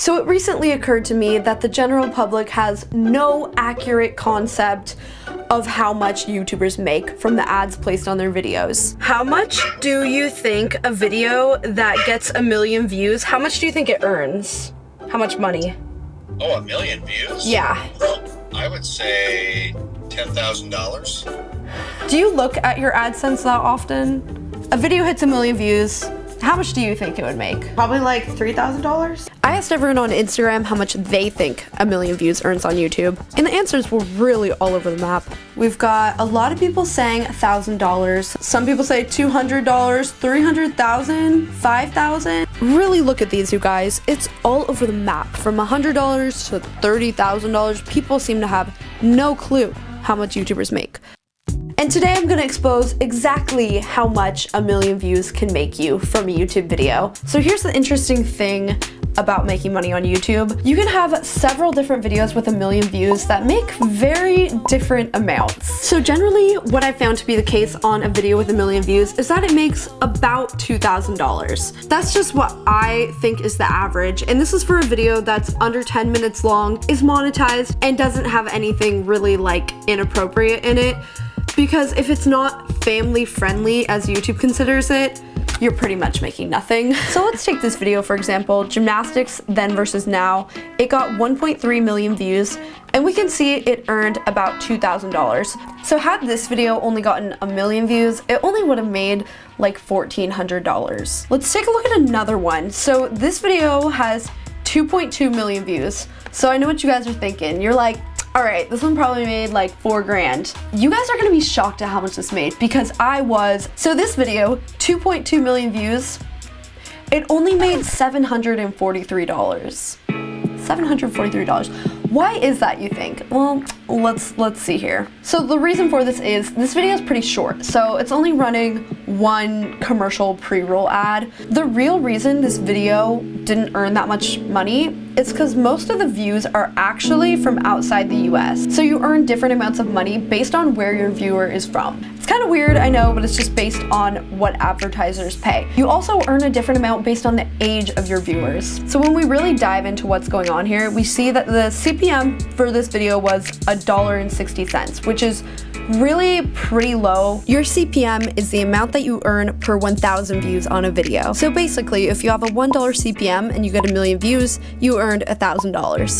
So it recently occurred to me that the general public has no accurate concept of how much YouTubers make from the ads placed on their videos. How much do you think a video that gets 1 million views, how much do you think it earns? How much money? Oh, 1 million views? Yeah. I would say $10,000. Do you look at your AdSense that often? A video hits 1 million views. How much do you think it would make? Probably like $3,000. I asked everyone on Instagram how much they think 1 million views earns on YouTube, and the answers were really all over the map. We've got a lot of people saying $1,000. Some people say $200, $300,000, $5,000. Really look at these, you guys. It's all over the map. From $100 to $30,000. People seem to have no clue how much YouTubers make. And today I'm gonna expose exactly how much 1 million views can make you from a YouTube video. So here's the interesting thing about making money on YouTube. You can have several different videos with 1 million views that make very different amounts. So generally, what I found to be the case on a video with 1 million views is that it makes about $2,000. That's just what I think is the average. And this is for a video that's under 10 minutes long, is monetized, and doesn't have anything really like inappropriate in it. Because if it's not family friendly, as YouTube considers it, you're pretty much making nothing. So let's take this video, for example, gymnastics then versus now. It got 1.3 million views, and we can see it earned about $2,000. So had this video only gotten 1 million views, it only would have made like $1,400. Let's take a look at another one. So this video has 2.2 million views. So I know what you guys are thinking. You're like, all right, this one probably made like $4 grand. You guys are gonna be shocked at how much this made, because I was. So this video, 2.2 million views, it only made $743. $743. Why is that, you think? Well, let's see here. So the reason for this is this video is pretty short, so it's only running one commercial pre-roll ad. The real reason this video didn't earn that much money is because most of the views are actually from outside the US. So you earn different amounts of money based on where your viewer is from. It's kind of weird, I know, but it's just based on what advertisers pay. You also earn a different amount based on the age of your viewers. So when we really dive into what's going on here, we see that the CPM for this video was $1.60, which is really pretty low. Your CPM is the amount that you earn per 1,000 views on a video. So basically, if you have a $1 CPM and you get 1 million views, you earned $1,000.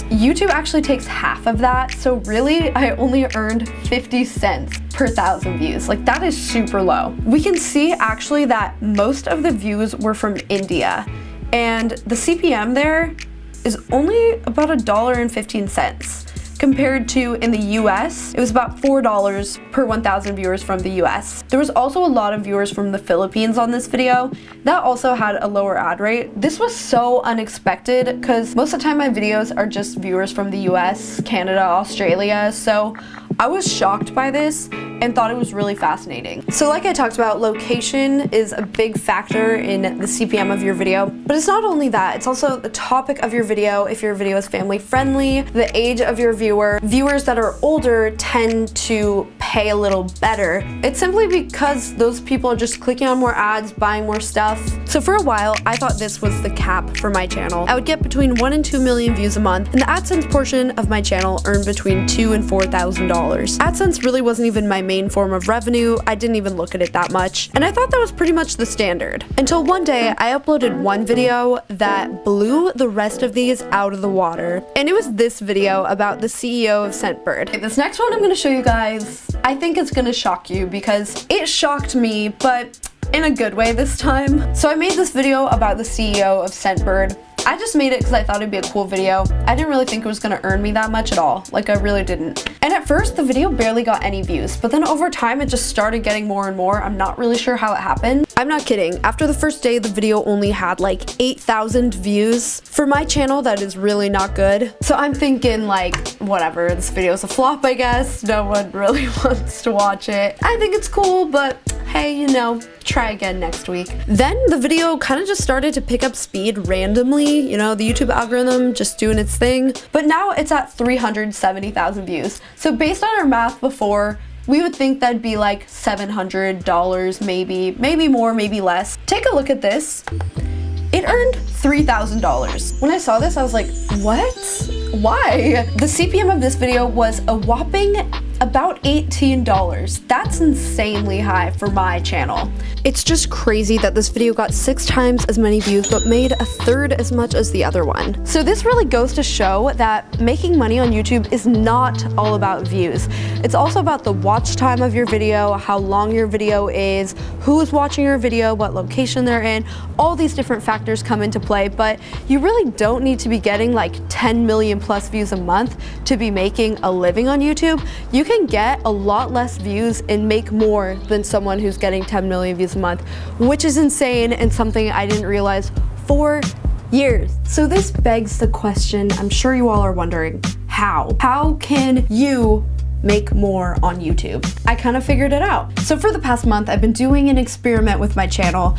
YouTube actually takes half of that, so really I only earned 50 cents per 1,000 views. Like, that is super low. We can see actually that most of the views were from India, and the CPM there is only about $1.15. Compared to in the US, it was about $4 per 1,000 viewers from the US. There was also a lot of viewers from the Philippines on this video. That also had a lower ad rate. This was so unexpected because most of the time my videos are just viewers from the US, Canada, Australia, so I was shocked by this and thought it was really fascinating. So like I talked about, location is a big factor in the CPM of your video, but it's not only that, it's also the topic of your video. If your video is family friendly, the age of your viewer. Viewers that are older tend to pay a little better. It's simply because those people are just clicking on more ads, buying more stuff. So for a while, I thought this was the cap for my channel. I would get between 1 and 2 million views a month, and the AdSense portion of my channel earned between $2,000 and $4,000. AdSense really wasn't even my main form of revenue. I didn't even look at it that much, and I thought that was pretty much the standard. Until one day, I uploaded one video that blew the rest of these out of the water, and it was this video about the CEO of Scentbird. Okay, this next one I'm gonna show you guys, I think it's gonna shock you because it shocked me, but in a good way this time. So I made this video about the CEO of Scentbird. I just made it because I thought it'd be a cool video. I didn't really think it was gonna earn me that much at all. Like, I really didn't. And at first, the video barely got any views, but then over time, it just started getting more and more. I'm not really sure how it happened. I'm not kidding. After the first day, the video only had like 8,000 views. For my channel, that is really not good. So I'm thinking like, whatever, this video is a flop, I guess. No one really wants to watch it. I think it's cool, but hey, you know, try again next week. Then the video kind of just started to pick up speed randomly, you know, the YouTube algorithm just doing its thing. But now it's at 370,000 views. So based on our math before, we would think that'd be like $700 maybe more, maybe less. Take a look at this. It earned $3,000. When I saw this, I was like, what? Why? The CPM of this video was a whopping about $18. That's insanely high for my channel. It's just crazy that this video got 6 times as many views but made a third as much as the other one. So this really goes to show that making money on YouTube is not all about views. It's also about the watch time of your video, how long your video is, who is watching your video, what location they're in. All these different factors come into play, but you really don't need to be getting like 10 million plus views a month to be making a living on YouTube. You can get a lot less views and make more than someone who's getting 10 million views a month, which is insane and something I didn't realize for years. So this begs the question, I'm sure you all are wondering, how? How can you make more on YouTube? I kind of figured it out. So for the past month, I've been doing an experiment with my channel,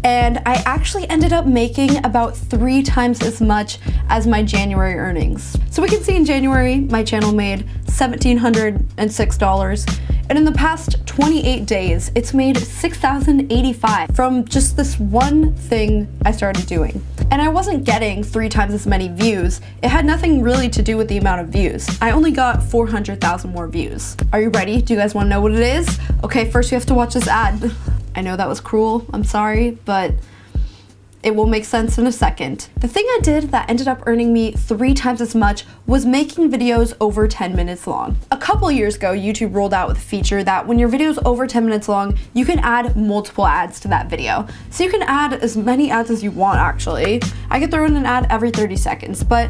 and I actually ended up making about 3 times as much as my January earnings. So we can see in January, my channel made $1,706. And in the past 28 days, it's made $6,085 from just this one thing I started doing. And I wasn't getting 3 times as many views. It had nothing really to do with the amount of views. I only got 400,000 more views. Are you ready? Do you guys want to know what it is? Okay, first you have to watch this ad. I know that was cruel, I'm sorry, but it will make sense in a second. The thing I did that ended up earning me 3 times as much was making videos over 10 minutes long. A couple years ago, YouTube rolled out with a feature that when your video is over 10 minutes long, you can add multiple ads to that video. So you can add as many ads as you want, actually. I could throw in an ad every 30 seconds, but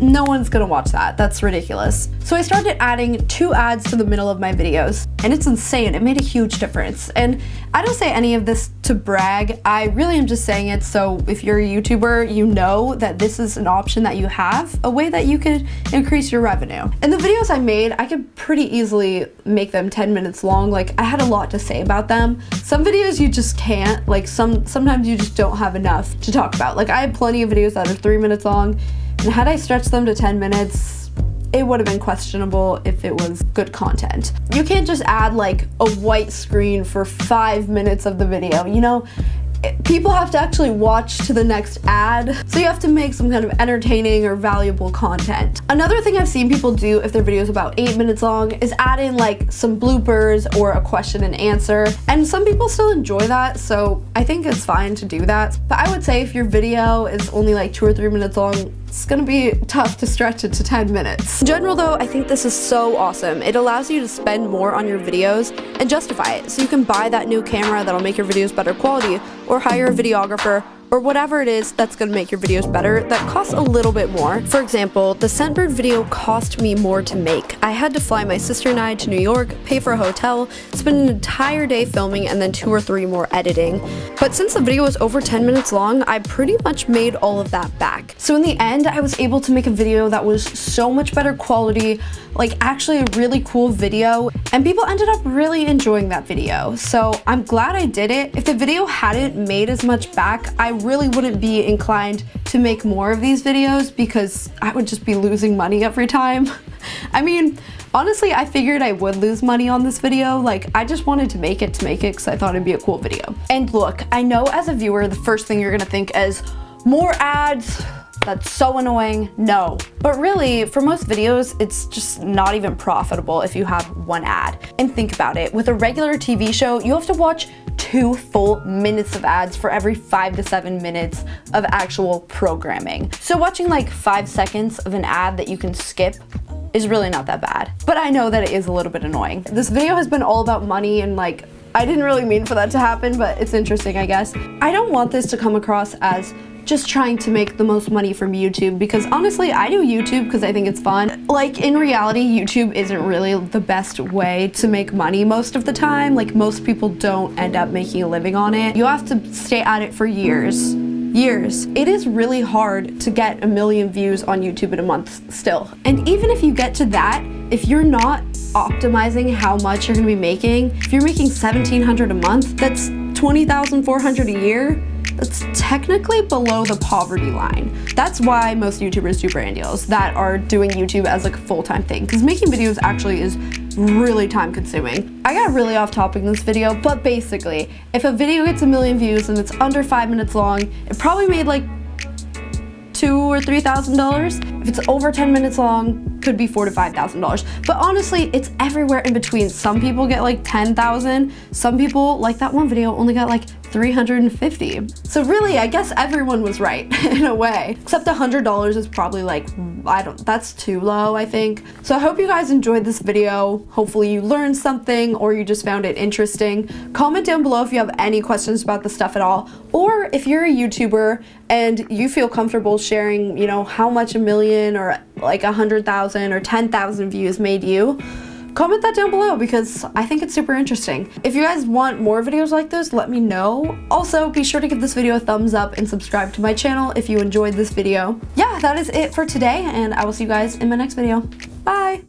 no one's gonna watch that. That's ridiculous. So I started adding 2 ads to the middle of my videos, and it's insane. It made a huge difference. And I don't say any of this to brag. I really am just saying it so if you're a YouTuber, you know that this is an option that you have, a way that you could increase your revenue. And the videos I made, I could pretty easily make them 10 minutes long. Like, I had a lot to say about them. Some videos you just can't. Like, sometimes you just don't have enough to talk about. Like, I have plenty of videos that are 3 minutes long, and had I stretched them to 10 minutes, it would have been questionable if it was good content. You can't just add like a white screen for 5 minutes of the video, you know? People have to actually watch to the next ad, so you have to make some kind of entertaining or valuable content. Another thing I've seen people do if their video is about 8 minutes long is add in like some bloopers or a question and answer, and some people still enjoy that, so I think it's fine to do that. But I would say if your video is only like 2 or 3 minutes long, it's gonna be tough to stretch it to 10 minutes. In general though, I think this is so awesome. It allows you to spend more on your videos and justify it. So you can buy that new camera that'll make your videos better quality, or hire a videographer, or whatever it is that's gonna make your videos better that costs a little bit more. For example, the Scentbird video cost me more to make. I had to fly my sister and I to New York, pay for a hotel, spend an entire day filming, and then 2 or 3 more editing. But since the video was over 10 minutes long, I pretty much made all of that back. So in the end, I was able to make a video that was so much better quality, like actually a really cool video, and people ended up really enjoying that video. So I'm glad I did it. If the video hadn't made as much back, I really wouldn't be inclined to make more of these videos because I would just be losing money every time. I mean, honestly, I figured I would lose money on this video. Like, I just wanted to make it because I thought it'd be a cool video. And look, I know as a viewer, the first thing you're gonna think is more ads. That's so annoying. No. But really, for most videos, it's just not even profitable if you have 1 ad. And think about it, with a regular TV show, you have to watch 2 full minutes of ads for every 5 to 7 minutes of actual programming. So watching like 5 seconds of an ad that you can skip is really not that bad. But I know that it is a little bit annoying. This video has been all about money, and like, I didn't really mean for that to happen, but it's interesting, I guess. I don't want this to come across as just trying to make the most money from YouTube, because honestly, I do YouTube because I think it's fun. Like, in reality, YouTube isn't really the best way to make money most of the time. Like, most people don't end up making a living on it. You have to stay at it for years. It is really hard to get 1 million views on YouTube in a month still. And even if you get to that, if you're not optimizing how much you're gonna be making, if you're making $1,700 a month, that's $20,400 a year. That's technically below the poverty line. That's why most YouTubers do brand deals that are doing YouTube as like a full-time thing, because making videos actually is really time consuming. I got really off topic in this video, but basically, if a video gets 1 million views and it's under 5 minutes long, it probably made like $2,000 or $3,000. If it's over 10 minutes long, could be $4,000 to $5,000. But honestly, it's everywhere in between. Some people get like 10,000. Some people, like that one video, only got like 350. So really, I guess everyone was right in a way. Except $100 is probably like, that's too low, I think. So I hope you guys enjoyed this video. Hopefully you learned something or you just found it interesting. Comment down below if you have any questions about the stuff at all. Or if you're a YouTuber and you feel comfortable sharing, you know, how much 1 million or like 100,000 or 10,000 views made you. Comment that down below because I think it's super interesting. If you guys want more videos like this, let me know. Also, be sure to give this video a thumbs up and subscribe to my channel if you enjoyed this video. Yeah, that is it for today, and I will see you guys in my next video. Bye!